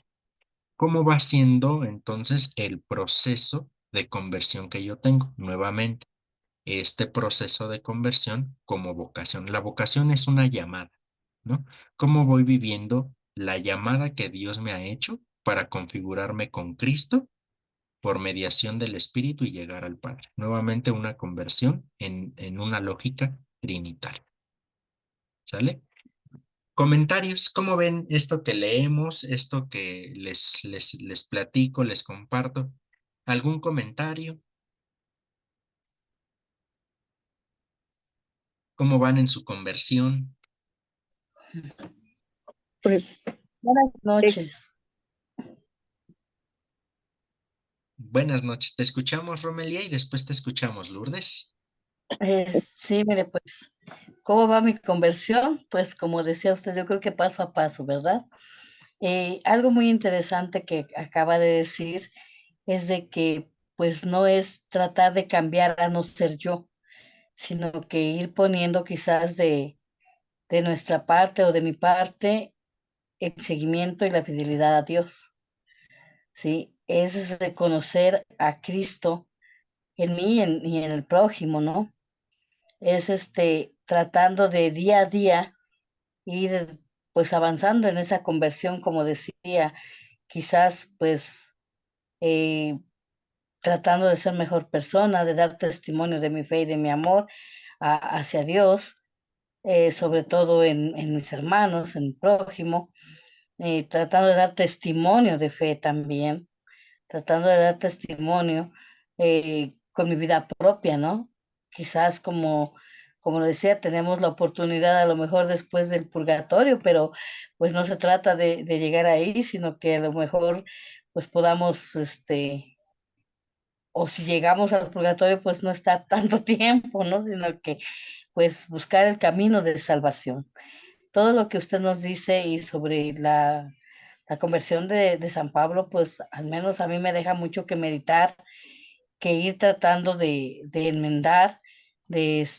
Speaker 1: ¿Cómo va siendo entonces el proceso de conversión que yo tengo? Nuevamente, este proceso de conversión como vocación. La vocación es una llamada, ¿no? ¿Cómo voy viviendo la llamada que Dios me ha hecho para configurarme con Cristo por mediación del Espíritu y llegar al Padre? Nuevamente una conversión en una lógica trinitaria. ¿Sale? Comentarios, ¿cómo ven esto que leemos, esto que les platico, les comparto? ¿Algún comentario? ¿Cómo van en su conversión?
Speaker 4: Pues
Speaker 6: Buenas
Speaker 4: ex-
Speaker 6: noches.
Speaker 1: Buenas noches, te escuchamos, Romelia, y después te escuchamos, Lourdes.
Speaker 6: Sí, mire, pues, ¿cómo va mi conversión? Pues, como decía usted, yo creo que paso a paso, ¿verdad? Algo muy interesante que acaba de decir es de que, pues, no es tratar de cambiar a no ser yo, sino que ir poniendo quizás de nuestra parte o de mi parte el seguimiento y la fidelidad a Dios, ¿sí? Es reconocer a Cristo en mí y en el prójimo, ¿no? Es tratando de día a día ir pues avanzando en esa conversión, como decía, quizás pues eh, tratando de ser mejor persona, de dar testimonio de mi fe y de mi amor hacia Dios, sobre todo en mis hermanos, en mi prójimo, tratando de dar testimonio de fe también, tratando de dar testimonio con mi vida propia, ¿no? Quizás como lo decía, tenemos la oportunidad a lo mejor después del purgatorio, pero pues no se trata de llegar ahí, sino que a lo mejor pues podamos, o si llegamos al purgatorio, pues no estar tanto tiempo, ¿no? Sino que pues buscar el camino de salvación. todo lo que usted nos dice y sobre la conversión de San Pablo, pues al menos a mí me deja mucho que meditar, que ir tratando de enmendar, de,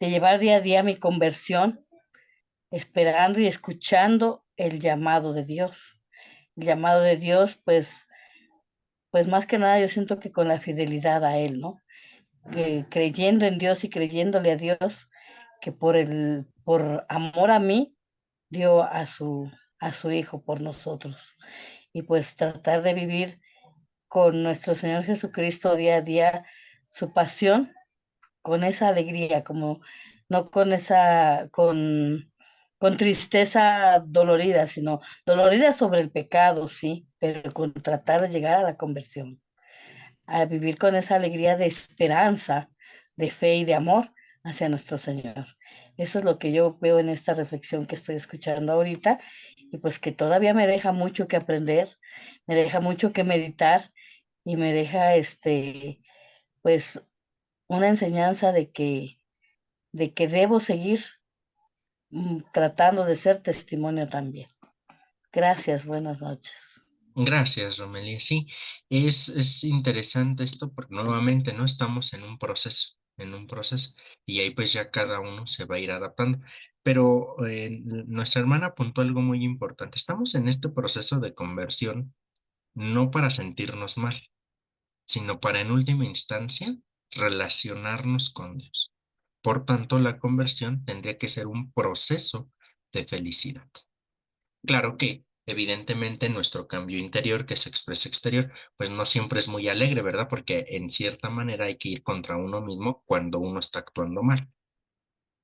Speaker 6: de llevar día a día mi conversión, esperando y escuchando el llamado de Dios. El llamado de Dios, pues más que nada yo siento que con la fidelidad a Él, ¿no? Creyendo en Dios y creyéndole a Dios, que por amor a mí, dio a su Hijo por nosotros. Y pues tratar de vivir con nuestro Señor Jesucristo día a día su pasión, con esa alegría, como no con con tristeza dolorida, sino dolorida sobre el pecado, sí, pero con tratar de llegar a la conversión, a vivir con esa alegría de esperanza, de fe y de amor hacia nuestro Señor. Eso es lo que yo veo en esta reflexión que estoy escuchando ahorita, y pues que todavía me deja mucho que aprender, me deja mucho que meditar y me deja pues una enseñanza de que debo seguir tratando de ser testimonio también. Gracias, buenas noches.
Speaker 1: Gracias, Romelia. Sí, es interesante esto porque nuevamente no estamos en un proceso, y ahí pues ya cada uno se va a ir adaptando. Pero nuestra hermana apuntó algo muy importante. Estamos en este proceso de conversión no para sentirnos mal, sino para en última instancia relacionarnos con Dios. Por tanto, la conversión tendría que ser un proceso de felicidad. Claro que, evidentemente, nuestro cambio interior que se expresa exterior, pues no siempre es muy alegre, ¿verdad? Porque en cierta manera hay que ir contra uno mismo cuando uno está actuando mal,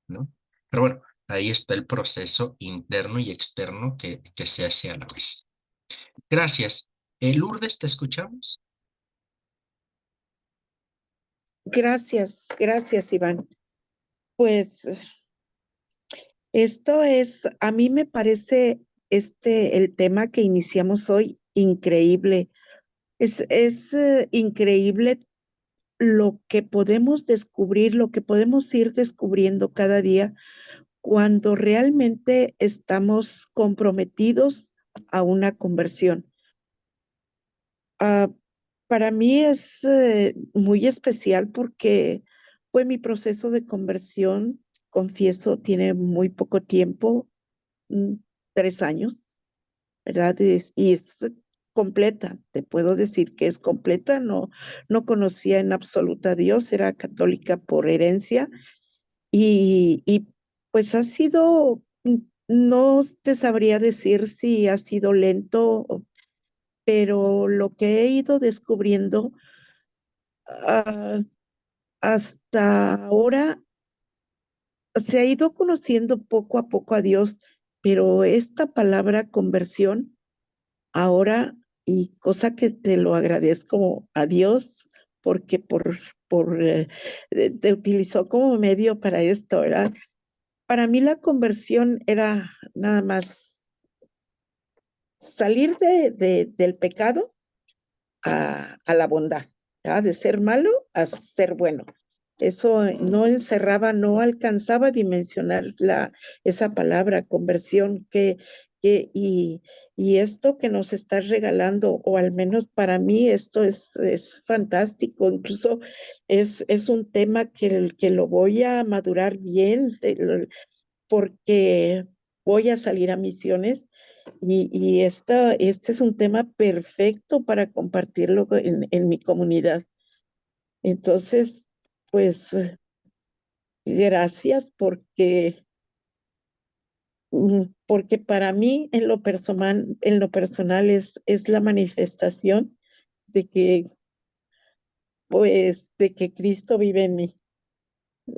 Speaker 1: ¿no? Pero bueno, ahí está el proceso interno y externo que se hace a la vez. Gracias. Lourdes, ¿te escuchamos?
Speaker 4: Gracias, Iván. Pues esto es, a mí me parece el tema que iniciamos hoy increíble. Es increíble lo que podemos descubrir, lo que podemos ir descubriendo cada día cuando realmente estamos comprometidos a una conversión. Ah, para mí es muy especial porque fue mi proceso de conversión, confieso, tiene muy poco tiempo, 3 años, ¿verdad? Y es completa, te puedo decir que es completa, no conocía en absoluta a Dios, era católica por herencia y pues ha sido, no te sabría decir si ha sido lento, pero lo que he ido descubriendo ah, hasta ahora se ha ido conociendo poco a poco a Dios, pero esta palabra conversión ahora, y cosa que te lo agradezco a Dios, porque te utilizó como medio para esto, ¿verdad? Para mí la conversión era nada más salir del pecado a la bondad, ¿verdad? De ser malo a ser bueno. Eso no encerraba, no alcanzaba a dimensionar esa palabra conversión y esto que nos está regalando, o al menos para mí esto es fantástico, incluso es un tema que lo voy a madurar bien, porque voy a salir a misiones y este es un tema perfecto para compartirlo en mi comunidad. Entonces, pues gracias porque para mí en lo personal es la manifestación de que, pues, de que Cristo vive en mí.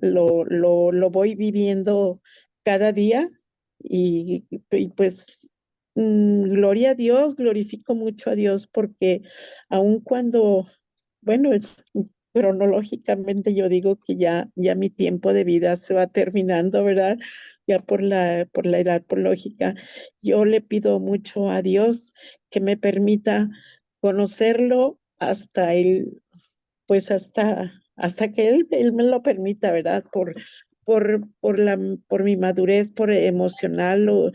Speaker 4: Lo voy viviendo cada día y pues gloria a Dios, glorifico mucho a Dios porque aun cuando, bueno, cronológicamente yo digo que ya mi tiempo de vida se va terminando, ¿verdad? Ya por la edad, por lógica, yo le pido mucho a Dios que me permita conocerlo hasta pues hasta que él me lo permita, ¿verdad? por mi madurez, por emocional o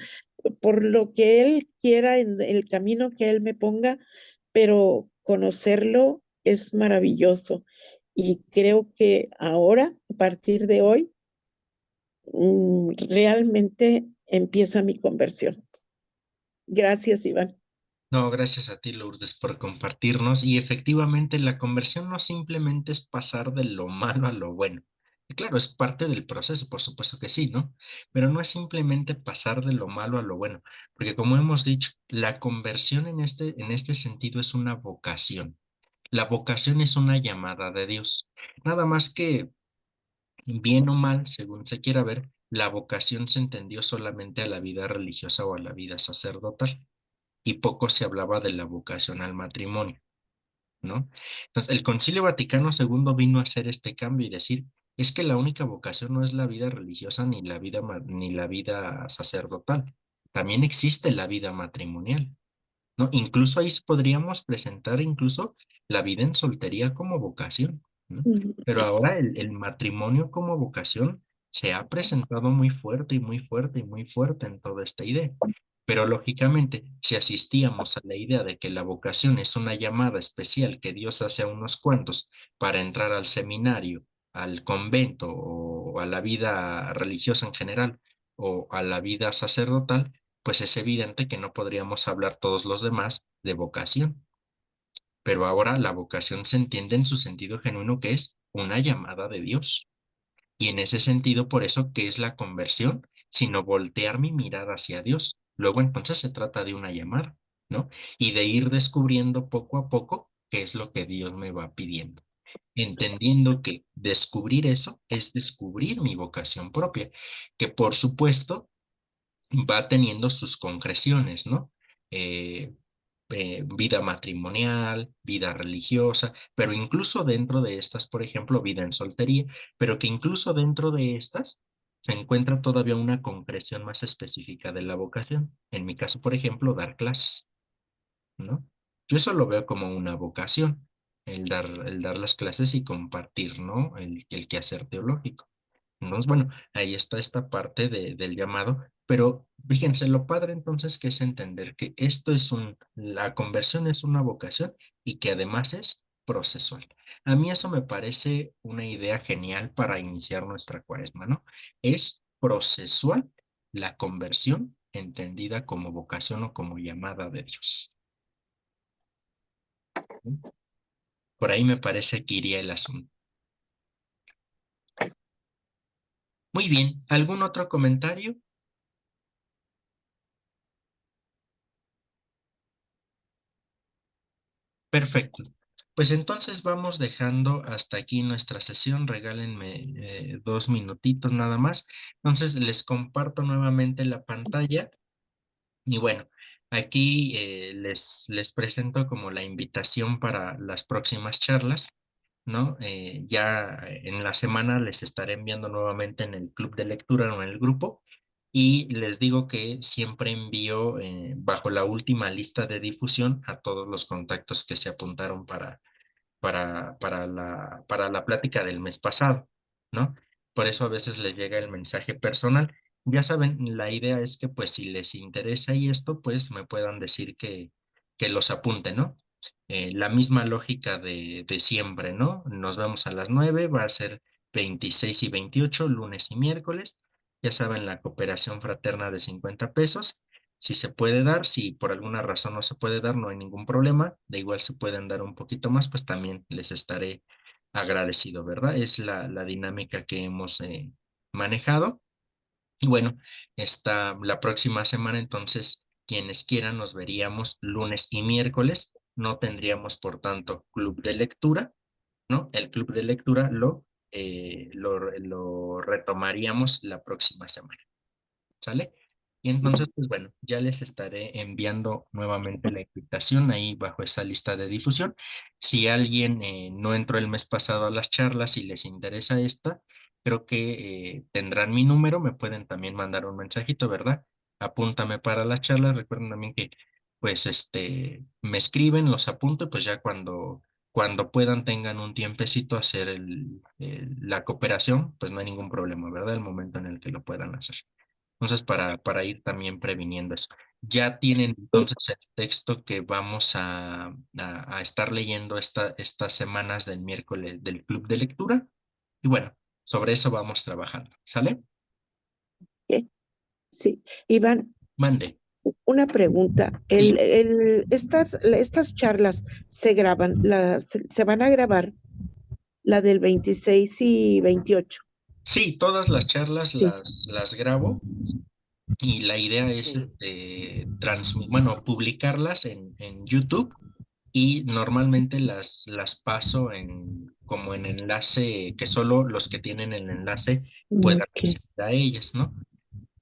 Speaker 4: por lo que Él quiera en el camino que Él me ponga, pero conocerlo es maravilloso. Y creo que ahora, a partir de hoy, realmente empieza mi conversión. Gracias, Iván.
Speaker 1: No, gracias a ti, Lourdes, por compartirnos. Y efectivamente, la conversión no simplemente es pasar de lo malo a lo bueno. Y claro, es parte del proceso, por supuesto que sí, ¿no? Pero no es simplemente pasar de lo malo a lo bueno, porque como hemos dicho, la conversión en este sentido es una vocación. La vocación es una llamada de Dios. Nada más que, bien o mal, según se quiera ver, la vocación se entendió solamente a la vida religiosa o a la vida sacerdotal y poco se hablaba de la vocación al matrimonio, ¿no? Entonces, el Concilio Vaticano II vino a hacer este cambio y decir, es que la única vocación no es la vida religiosa ni la vida, ni la vida sacerdotal, también existe la vida matrimonial, ¿no? Incluso ahí podríamos presentar incluso la vida en soltería como vocación, ¿no? Pero ahora el matrimonio como vocación se ha presentado muy fuerte y muy fuerte y muy fuerte en toda esta idea. Pero lógicamente, si asistíamos a la idea de que la vocación es una llamada especial que Dios hace a unos cuantos para entrar al seminario, al convento o a la vida religiosa en general o a la vida sacerdotal, pues es evidente que no podríamos hablar todos los demás de vocación. Pero ahora la vocación se entiende en su sentido genuino que es una llamada de Dios. Y en ese sentido, por eso, ¿qué es la conversión? Sino voltear mi mirada hacia Dios. Luego entonces se trata de una llamada, ¿no? Y de ir descubriendo poco a poco qué es lo que Dios me va pidiendo. Entendiendo que descubrir eso es descubrir mi vocación propia, que por supuesto va teniendo sus concreciones, ¿no? Eh, vida matrimonial, vida religiosa, pero incluso dentro de estas, por ejemplo, vida en soltería, pero que incluso dentro de estas se encuentra todavía una concreción más específica de la vocación. En mi caso, por ejemplo, dar clases, ¿no? Yo eso lo veo como una vocación, el dar las clases y compartir, ¿no? El quehacer teológico. Entonces, bueno, ahí está esta parte del llamado, pero fíjense, lo padre entonces que es entender que esto es la conversión es una vocación y que además es procesual. A mí eso me parece una idea genial para iniciar nuestra cuaresma, ¿no? Es procesual la conversión entendida como vocación o como llamada de Dios. ¿Sí? Por ahí me parece que iría el asunto. Muy bien, ¿algún otro comentario? Perfecto. Pues entonces vamos dejando hasta aquí nuestra sesión. Regálenme 2 minutitos nada más. Entonces les comparto nuevamente la pantalla y bueno, aquí les presento como la invitación para las próximas charlas, ¿no? Ya en la semana les estaré enviando nuevamente en el club de lectura o en el grupo y les digo que siempre envío bajo la última lista de difusión a todos los contactos que se apuntaron para la plática del mes pasado, ¿no? Por eso a veces les llega el mensaje personal. Ya saben, la idea es que pues si les interesa y esto, pues me puedan decir que los apunte, ¿no? La misma lógica de siempre, ¿no? Nos vemos a las 9, va a ser 26 y 28, lunes y miércoles. Ya saben, la cooperación fraterna de 50 pesos. Si se puede dar, si por alguna razón no se puede dar, no hay ningún problema. De igual se pueden dar un poquito más, pues también les estaré agradecido, ¿verdad? Es la dinámica que hemos manejado. Y bueno, la próxima semana, entonces, quienes quieran, nos veríamos lunes y miércoles. No tendríamos, por tanto, club de lectura, ¿no? El club de lectura lo retomaríamos la próxima semana. ¿Sale? Y entonces, pues bueno, ya les estaré enviando nuevamente la invitación ahí bajo esa lista de difusión. Si alguien no entró el mes pasado a las charlas y les interesa esta, creo que tendrán mi número, me pueden también mandar un mensajito, ¿verdad? Apúntame para las charlas, recuerden también que pues me escriben, los apunto, y pues ya cuando puedan tengan un tiempecito hacer la cooperación, pues no hay ningún problema, ¿verdad? El momento en el que lo puedan hacer. Entonces, para ir también previniendo eso. Ya tienen entonces el texto que vamos a estar leyendo estas semanas del miércoles del club de lectura. Y bueno, sobre eso vamos trabajando. ¿Sale?
Speaker 4: Sí, Iván,
Speaker 1: Mande.
Speaker 4: una pregunta.
Speaker 1: Sí.
Speaker 4: Estas charlas se graban, se van a grabar, la del 26 y 28.
Speaker 1: Sí, todas las charlas
Speaker 4: Sí.
Speaker 1: las grabo y la idea es bueno, publicarlas en YouTube y normalmente las paso como en enlace, que solo los que tienen el enlace puedan
Speaker 4: Ok.
Speaker 1: acceder a ellas, ¿no?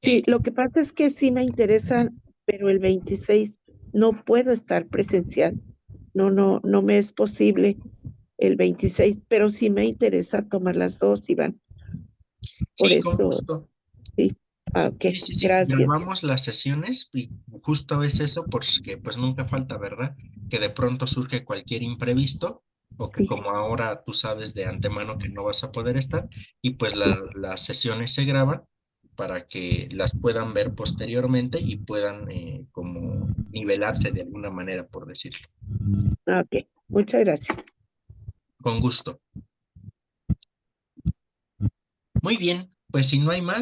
Speaker 4: Sí, lo que pasa es que sí me interesan, pero el 26 no puedo estar presencial. No me es posible el 26, pero sí me interesa tomar las dos, Iván. Por
Speaker 1: Sí, con
Speaker 4: eso,
Speaker 1: gusto.
Speaker 4: sí. Ok,
Speaker 1: Sí,
Speaker 4: gracias.
Speaker 1: grabamos las sesiones y justo es eso porque pues nunca falta, ¿verdad? Que de pronto surge cualquier imprevisto o que
Speaker 4: Sí,
Speaker 1: como ahora tú sabes de antemano que no vas a poder estar y pues las sesiones se graban para que las puedan ver posteriormente y puedan como nivelarse de alguna manera, por decirlo.
Speaker 4: ok. Muchas gracias.
Speaker 1: Con gusto. Muy bien, pues si no hay más.